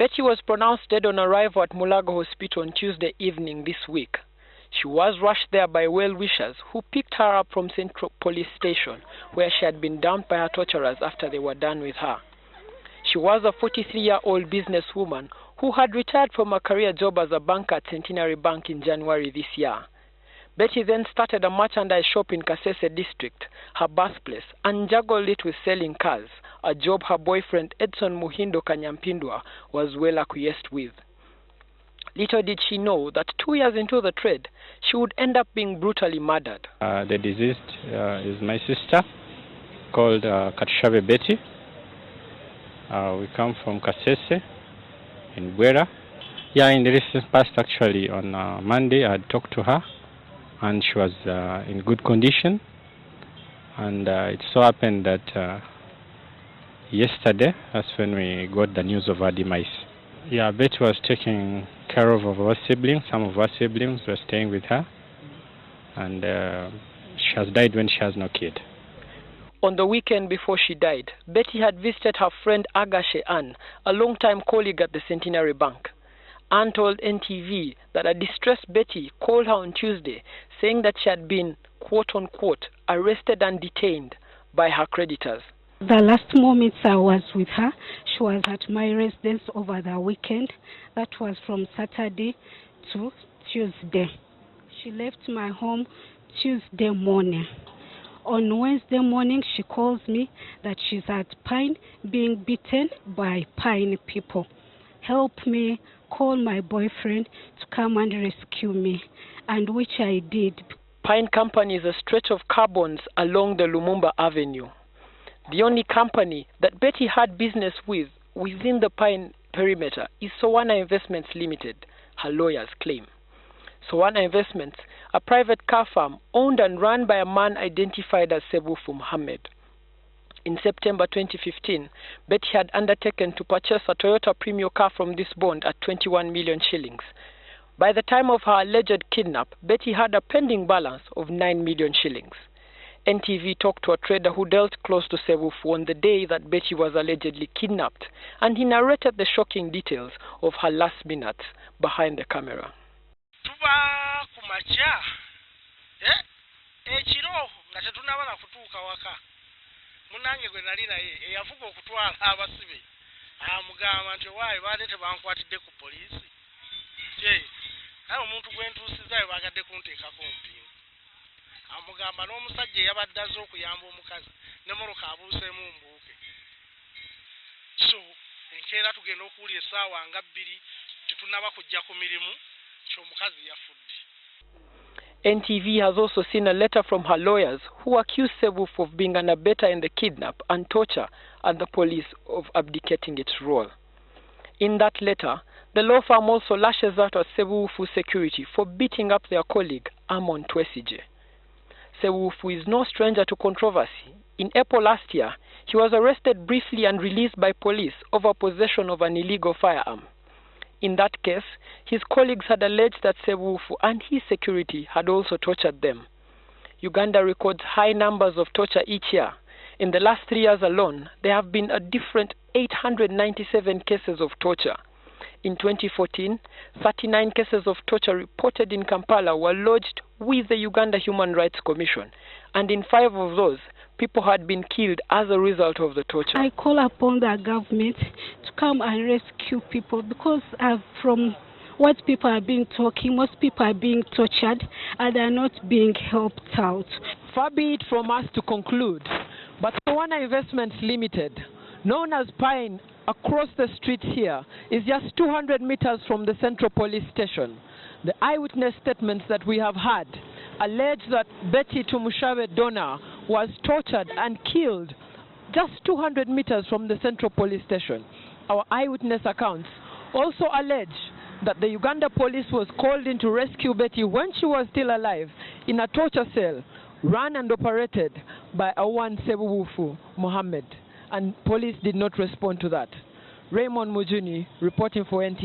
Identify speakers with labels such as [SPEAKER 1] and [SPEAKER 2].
[SPEAKER 1] Betty was pronounced dead on arrival at Mulago Hospital on Tuesday evening this week. She was rushed there by well-wishers who picked her up from Central Police Station, where she had been dumped by her torturers after they were done with her. She was a 43-year-old businesswoman who had retired from a career job as a banker at Centenary Bank in January this year. Betty then started a merchandise shop in Kasese district, her birthplace, and juggled it with selling cars, a job her boyfriend Edson Muhindo Kanyampindwa was well acquiesced with. Little did she know that 2 years into the trade, she would end up being brutally murdered.
[SPEAKER 2] The deceased is my sister, called Katushabe Betty. We come from Kasese in Bwera. Yeah, in the recent past, actually, on Monday, I talked to her, and she was in good condition. And it so happened that yesterday, that's when we got the news of her demise. Yeah, Betty was taking care of our siblings. Some of our siblings were staying with her, and she has died when she has no kid.
[SPEAKER 1] On the weekend before she died, Betty had visited her friend Agashe Ann, a long-time colleague at the Centenary Bank. Ann told NTV that a distressed Betty called her on Tuesday, saying that she had been, quote-unquote, arrested and detained by her creditors.
[SPEAKER 3] The last moments I was with her, she was at my residence over the weekend. That was from Saturday to Tuesday. She left my home Tuesday morning. On Wednesday morning, she calls me that she's at Pine being beaten by Pine people. Help me, call my boyfriend to come and rescue me, and which I did.
[SPEAKER 1] Pine Company is a stretch of carbons along the Lumumba Avenue. The only company that Betty had business with within the Pine perimeter is Sowana Investments Limited, her lawyers claim. Sowana Investments, a private car firm owned and run by a man identified as Sebufu Mohammed. In September 2015, Betty had undertaken to purchase a Toyota Premio car from this bond at 21 million shillings. By the time of her alleged kidnap, Betty had a pending balance of 9 million shillings. NTV talked to a trader who dealt close to Sebufu on the day that Betty was allegedly kidnapped, and he narrated the shocking details of her last minutes behind the camera.
[SPEAKER 4] Tuba kumacha ekiro nga tetunabala kutuuka waka munange gwe nali naye eyavuga okutwala abasibe amugamba nti waayi baade tebankwatidde ku poliisi aye omuntu gwentuusizayo bagadde kunteekako mpingu amugamba n'omusajja eyabadde azze okuyamba omukazi ne moroka abuuseemu mbuuke so enkeera tugenda okuwulya essaawa nga 2 tetunaba kujja ku mirimu ky'omukazi yafudde.
[SPEAKER 1] NTV has also seen a letter from her lawyers who accuse Sebufu of being an abettor in the kidnap and torture and the police of abdicating its role. In that letter, the law firm also lashes out at Sebufu security for beating up their colleague, Amon Twesije. Sebufu is no stranger to controversy. In April last year, he was arrested briefly and released by police over possession of an illegal firearm. In that case, his colleagues had alleged that Sebufu and his security had also tortured them. Uganda records high numbers of torture each year. In the last 3 years alone, there have been a different 897 cases of torture. In 2014, 39 cases of torture reported in Kampala were lodged with the Uganda Human Rights Commission, and in 5 of those, people had been killed as a result of the torture.
[SPEAKER 3] I call upon the government to come and rescue people because from what people are being talking, most people are being tortured and are not being helped out.
[SPEAKER 1] Far be it from us to conclude, but Sowana Investments Limited, known as Pine, across the street here, is just 200 meters from the Central Police Station. The eyewitness statements that we have had allege that Betty Katushabe Donna was tortured and killed just 200 meters from the Central Police Station. Our eyewitness accounts also allege that the Uganda police was called in to rescue Betty when she was still alive in a torture cell run and operated by Awan Sebufu Mohammed, and police did not respond to that. Raymond Mujuni reporting for NTV.